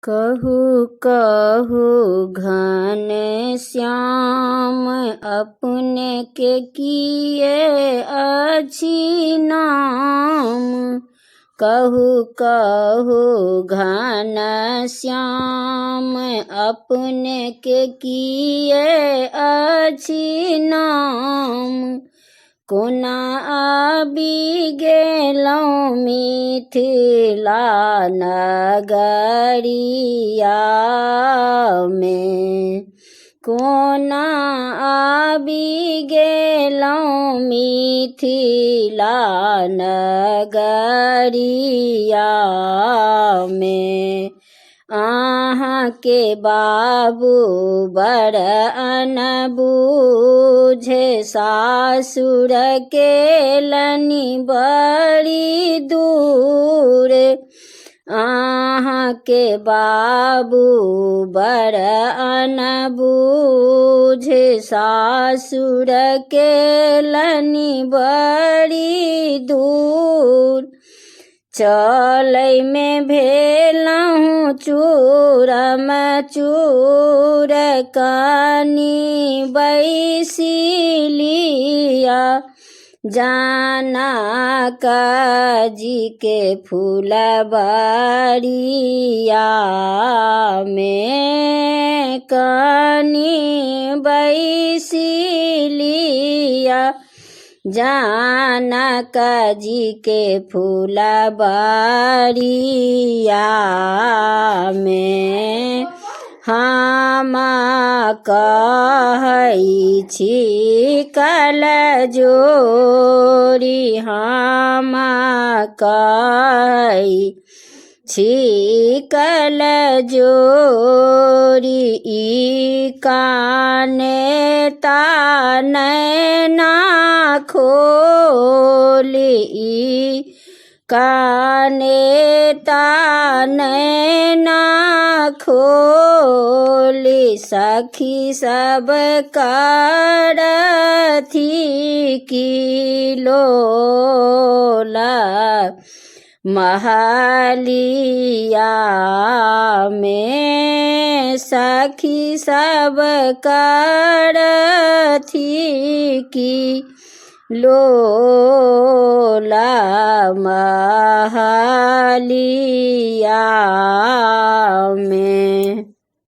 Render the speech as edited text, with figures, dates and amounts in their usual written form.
कहु कहु घन श्याम अपने के किए अछि नाम। कहु कहु घन श्याम अपने के किए अछि नाम। कोना आबि गेलौं मिथिला नगरिया में। कोना आबि गेलौं मिथिला नगरिया में। अहाँ के बाबू बड़ अनबूझे सासुर केलनि बड़ी दूर। अहाँ के बाबू बड़ अनबूझे सासुर केलनि बड़ी दूर। चलै में भेलहुँ चूरम चूर कानी बैसिलिया। जनकजी के फुलबरिया में कानी बैसिलिया। जनकजी के फुलबरिया में। हम कहै छी कल जोरी। हम कहै छी कल जोरी। ई काने नैना खोली। ई काने नैना खोली। सखी सब करथी किलोला महलिया में। सखी सब करथी किलोला महलिया में।